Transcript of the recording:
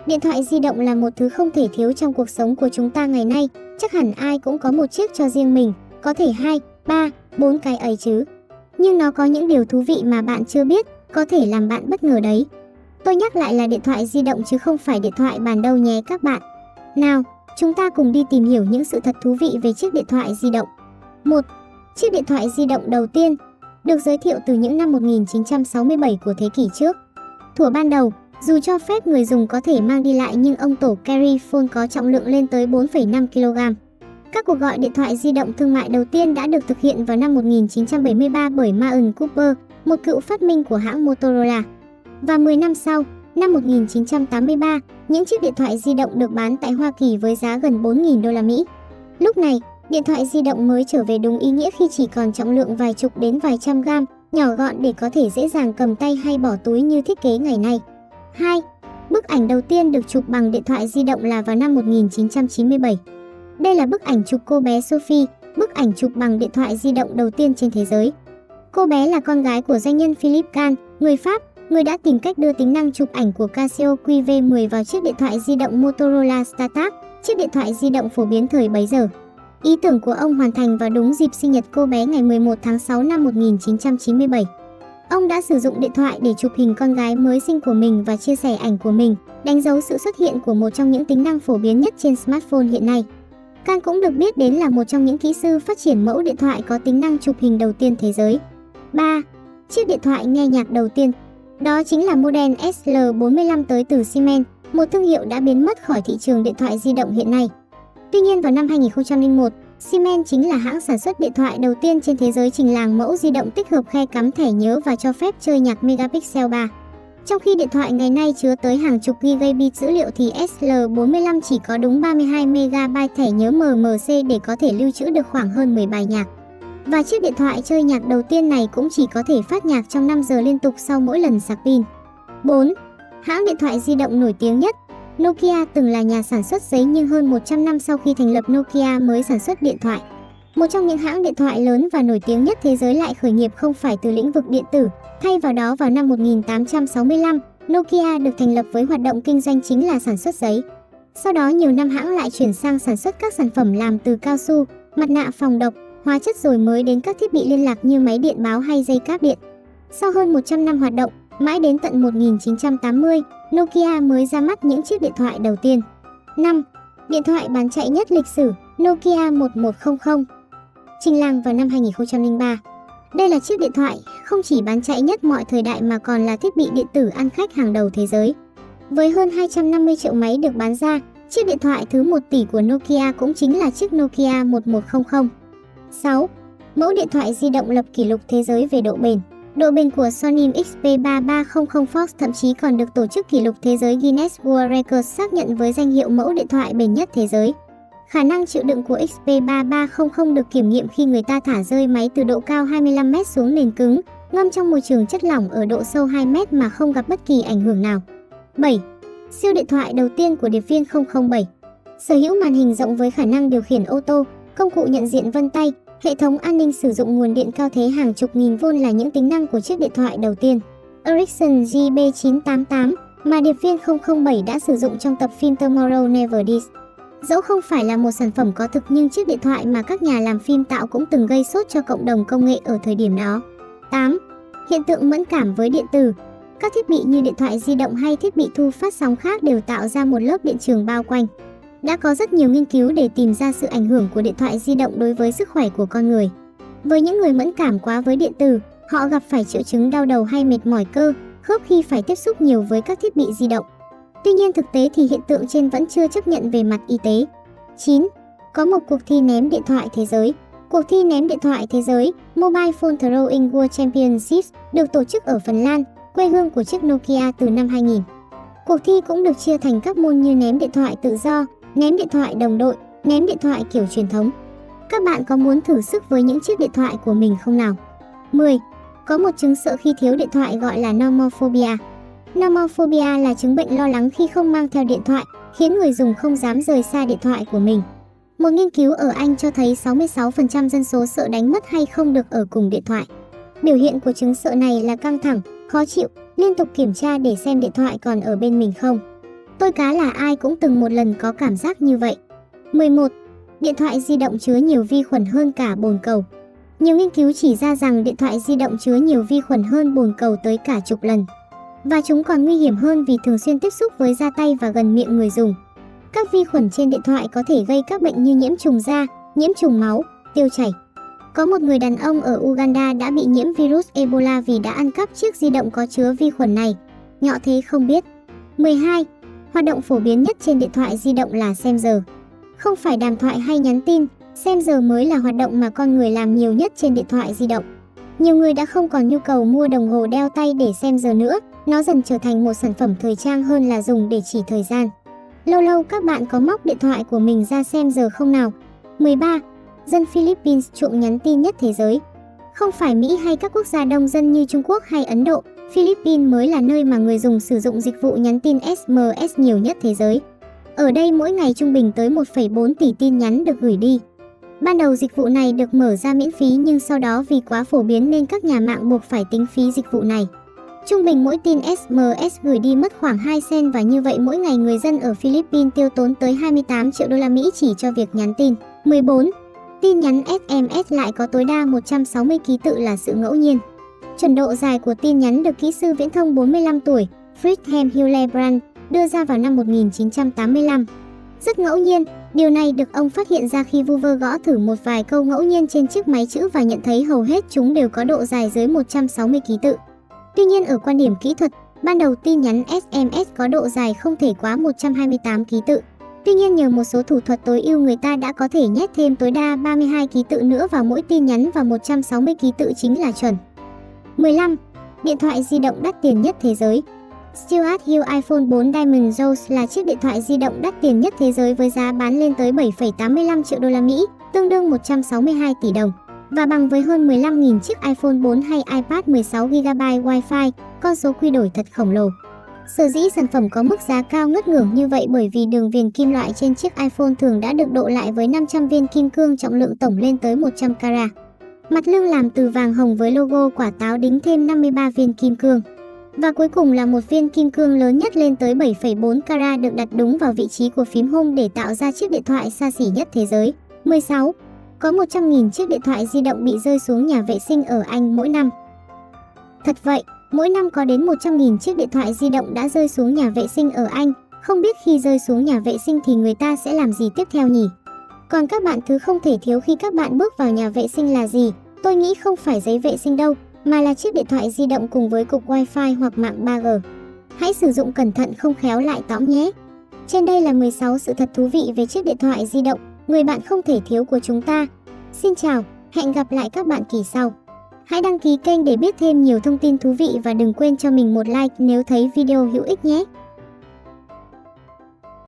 Điện thoại di động là một thứ không thể thiếu trong cuộc sống của chúng ta ngày nay, chắc hẳn ai cũng có một chiếc cho riêng mình, có thể 2, 3, 4 cái ấy chứ. Nhưng nó có những điều thú vị mà bạn chưa biết, có thể làm bạn bất ngờ đấy. Tôi nhắc lại là điện thoại di động chứ không phải điện thoại bàn đâu nhé các bạn. Nào, chúng ta cùng đi tìm hiểu những sự thật thú vị về chiếc điện thoại di động. 1. Chiếc điện thoại di động đầu tiên được giới thiệu từ những năm 1967 của thế kỷ trước. Thuở ban đầu, dù cho phép người dùng có thể mang đi lại nhưng ông tổ Carry Phone có trọng lượng lên tới 4,5 kg. Các cuộc gọi điện thoại di động thương mại đầu tiên đã được thực hiện vào năm 1973 bởi Martin Cooper, một cựu phát minh của hãng Motorola. Và 10 năm sau, năm 1983, những chiếc điện thoại di động được bán tại Hoa Kỳ với giá gần 4.000 đô la Mỹ. Lúc này, điện thoại di động mới trở về đúng ý nghĩa khi chỉ còn trọng lượng vài chục đến vài trăm gram, nhỏ gọn để có thể dễ dàng cầm tay hay bỏ túi như thiết kế ngày nay. 2. Bức ảnh đầu tiên được chụp bằng điện thoại di động là vào năm 1997. Đây là bức ảnh chụp cô bé Sophie, bức ảnh chụp bằng điện thoại di động đầu tiên trên thế giới. Cô bé là con gái của doanh nhân Philippe Cand, người Pháp, người đã tìm cách đưa tính năng chụp ảnh của Casio QV10 vào chiếc điện thoại di động Motorola StarTAC, chiếc điện thoại di động phổ biến thời bấy giờ. Ý tưởng của ông hoàn thành vào đúng dịp sinh nhật cô bé ngày 11 tháng 6 năm 1997. Ông đã sử dụng điện thoại để chụp hình con gái mới sinh của mình và chia sẻ ảnh của mình, đánh dấu sự xuất hiện của một trong những tính năng phổ biến nhất trên smartphone hiện nay. Cand cũng được biết đến là một trong những kỹ sư phát triển mẫu điện thoại có tính năng chụp hình đầu tiên thế giới. 3. Chiếc điện thoại nghe nhạc đầu tiên. Đó chính là model SL45 tới từ Siemens, một thương hiệu đã biến mất khỏi thị trường điện thoại di động hiện nay. Tuy nhiên vào năm 2001, Siemens chính là hãng sản xuất điện thoại đầu tiên trên thế giới trình làng mẫu di động tích hợp khe cắm thẻ nhớ và cho phép chơi nhạc megapixel 3. Trong khi điện thoại ngày nay chứa tới hàng chục gigabit dữ liệu thì SL45 chỉ có đúng 32 MB thẻ nhớ MMC để có thể lưu trữ được khoảng hơn 10 bài nhạc. Và chiếc điện thoại chơi nhạc đầu tiên này cũng chỉ có thể phát nhạc trong 5 giờ liên tục sau mỗi lần sạc pin. 4. Hãng điện thoại di động nổi tiếng nhất. Nokia từng là nhà sản xuất giấy nhưng hơn 100 năm sau khi thành lập Nokia mới sản xuất điện thoại. Một trong những hãng điện thoại lớn và nổi tiếng nhất thế giới lại khởi nghiệp không phải từ lĩnh vực điện tử. Thay vào đó vào năm 1865, Nokia được thành lập với hoạt động kinh doanh chính là sản xuất giấy. Sau đó nhiều năm hãng lại chuyển sang sản xuất các sản phẩm làm từ cao su, mặt nạ phòng độc, hóa chất rồi mới đến các thiết bị liên lạc như máy điện báo hay dây cáp điện. Sau hơn 100 năm hoạt động, mãi đến tận 1980, Nokia mới ra mắt những chiếc điện thoại đầu tiên. 5. Điện thoại bán chạy nhất lịch sử, Nokia 1100. Trình làng vào năm 2003. Đây là chiếc điện thoại không chỉ bán chạy nhất mọi thời đại mà còn là thiết bị điện tử ăn khách hàng đầu thế giới. Với hơn 250 triệu máy được bán ra, chiếc điện thoại thứ 1 tỷ của Nokia cũng chính là chiếc Nokia 1100. 6. Mẫu điện thoại di động lập kỷ lục thế giới về độ bền. Độ bền của Sony XP3300 Fox thậm chí còn được tổ chức kỷ lục thế giới Guinness World Records xác nhận với danh hiệu mẫu điện thoại bền nhất thế giới. Khả năng chịu đựng của XP3300 được kiểm nghiệm khi người ta thả rơi máy từ độ cao 25m xuống nền cứng, ngâm trong môi trường chất lỏng ở độ sâu 2m mà không gặp bất kỳ ảnh hưởng nào. 7. Siêu điện thoại đầu tiên của điệp viên 007. Sở hữu màn hình rộng với khả năng điều khiển ô tô, công cụ nhận diện vân tay, hệ thống an ninh sử dụng nguồn điện cao thế hàng chục nghìn V là những tính năng của chiếc điện thoại đầu tiên. Ericsson JB988 mà điệp viên 007 đã sử dụng trong tập phim Tomorrow Never Dies. Dẫu không phải là một sản phẩm có thực nhưng chiếc điện thoại mà các nhà làm phim tạo cũng từng gây sốt cho cộng đồng công nghệ ở thời điểm đó. 8. Hiện tượng mẫn cảm với điện tử. Các thiết bị như điện thoại di động hay thiết bị thu phát sóng khác đều tạo ra một lớp điện trường bao quanh. Đã có rất nhiều nghiên cứu để tìm ra sự ảnh hưởng của điện thoại di động đối với sức khỏe của con người. Với những người mẫn cảm quá với điện tử, họ gặp phải triệu chứng đau đầu hay mệt mỏi cơ, khớp khi phải tiếp xúc nhiều với các thiết bị di động. Tuy nhiên thực tế thì hiện tượng trên vẫn chưa chấp nhận về mặt y tế. 9. Có một cuộc thi ném điện thoại thế giới. Cuộc thi ném điện thoại thế giới Mobile Phone Throwing World Championships được tổ chức ở Phần Lan, quê hương của chiếc Nokia từ năm 2000. Cuộc thi cũng được chia thành các môn như ném điện thoại tự do, ném điện thoại đồng đội, ném điện thoại kiểu truyền thống. Các bạn có muốn thử sức với những chiếc điện thoại của mình không nào? 10. Có một chứng sợ khi thiếu điện thoại gọi là nomophobia. Nomophobia là chứng bệnh lo lắng khi không mang theo điện thoại, khiến người dùng không dám rời xa điện thoại của mình. Một nghiên cứu ở Anh cho thấy 66% dân số sợ đánh mất hay không được ở cùng điện thoại. Biểu hiện của chứng sợ này là căng thẳng, khó chịu, liên tục kiểm tra để xem điện thoại còn ở bên mình không. Tôi cá là ai cũng từng một lần có cảm giác như vậy. 11. Điện thoại di động chứa nhiều vi khuẩn hơn cả bồn cầu. Nhiều nghiên cứu chỉ ra rằng điện thoại di động chứa nhiều vi khuẩn hơn bồn cầu tới cả chục lần. Và chúng còn nguy hiểm hơn vì thường xuyên tiếp xúc với da tay và gần miệng người dùng. Các vi khuẩn trên điện thoại có thể gây các bệnh như nhiễm trùng da, nhiễm trùng máu, tiêu chảy. Có một người đàn ông ở Uganda đã bị nhiễm virus Ebola vì đã ăn cắp chiếc di động có chứa vi khuẩn này. Nhọ thế không biết. 12. Hoạt động phổ biến nhất trên điện thoại di động là xem giờ. Không phải đàm thoại hay nhắn tin, xem giờ mới là hoạt động mà con người làm nhiều nhất trên điện thoại di động. Nhiều người đã không còn nhu cầu mua đồng hồ đeo tay để xem giờ nữa, nó dần trở thành một sản phẩm thời trang hơn là dùng để chỉ thời gian. Lâu lâu các bạn có móc điện thoại của mình ra xem giờ không nào? 13. Dân Philippines chuộng nhắn tin nhất thế giới. Không phải Mỹ hay các quốc gia đông dân như Trung Quốc hay Ấn Độ, Philippines mới là nơi mà người dùng sử dụng dịch vụ nhắn tin SMS nhiều nhất thế giới. Ở đây mỗi ngày trung bình tới 1,4 tỷ tin nhắn được gửi đi. Ban đầu dịch vụ này được mở ra miễn phí nhưng sau đó vì quá phổ biến nên các nhà mạng buộc phải tính phí dịch vụ này. Trung bình mỗi tin SMS gửi đi mất khoảng 2 cent và như vậy mỗi ngày người dân ở Philippines tiêu tốn tới 28 triệu đô la Mỹ chỉ cho việc nhắn tin. 14. Tin nhắn SMS lại có tối đa 160 ký tự là sự ngẫu nhiên. Chuẩn độ dài của tin nhắn được kỹ sư viễn thông 45 tuổi, Friedhelm Hillebrand, đưa ra vào năm 1985. Rất ngẫu nhiên, điều này được ông phát hiện ra khi Hoover gõ thử một vài câu ngẫu nhiên trên chiếc máy chữ và nhận thấy hầu hết chúng đều có độ dài dưới 160 ký tự. Tuy nhiên ở quan điểm kỹ thuật, ban đầu tin nhắn SMS có độ dài không thể quá 128 ký tự. Tuy nhiên nhờ một số thủ thuật tối ưu người ta đã có thể nhét thêm tối đa 32 ký tự nữa vào mỗi tin nhắn và 160 ký tự chính là chuẩn. 15. Điện thoại di động đắt tiền nhất thế giới. Stuart Hill iPhone 4 Diamond Rose là chiếc điện thoại di động đắt tiền nhất thế giới với giá bán lên tới 7,85 triệu đô la Mỹ, tương đương 162 tỷ đồng, và bằng với hơn 15.000 chiếc iPhone 4 hay iPad 16GB Wi-Fi, con số quy đổi thật khổng lồ. Sở dĩ sản phẩm có mức giá cao ngất ngưởng như vậy bởi vì đường viền kim loại trên chiếc iPhone thường đã được độ lại với 500 viên kim cương trọng lượng tổng lên tới 100 carat. Mặt lưng làm từ vàng hồng với logo quả táo đính thêm 53 viên kim cương. Và cuối cùng là một viên kim cương lớn nhất lên tới 7,4 carat được đặt đúng vào vị trí của phím home để tạo ra chiếc điện thoại xa xỉ nhất thế giới. 16. Có 100.000 chiếc điện thoại di động bị rơi xuống nhà vệ sinh ở Anh mỗi năm. Thật vậy, mỗi năm có đến 100.000 chiếc điện thoại di động đã rơi xuống nhà vệ sinh ở Anh. Không biết khi rơi xuống nhà vệ sinh thì người ta sẽ làm gì tiếp theo nhỉ? Còn các bạn, thứ không thể thiếu khi các bạn bước vào nhà vệ sinh là gì? Tôi nghĩ không phải giấy vệ sinh đâu, mà là chiếc điện thoại di động cùng với cục Wi-Fi hoặc mạng 3G. Hãy sử dụng cẩn thận không khéo lại tõm nhé. Trên đây là 16 sự thật thú vị về chiếc điện thoại di động, người bạn không thể thiếu của chúng ta. Xin chào, hẹn gặp lại các bạn kỳ sau. Hãy đăng ký kênh để biết thêm nhiều thông tin thú vị và đừng quên cho mình một like nếu thấy video hữu ích nhé.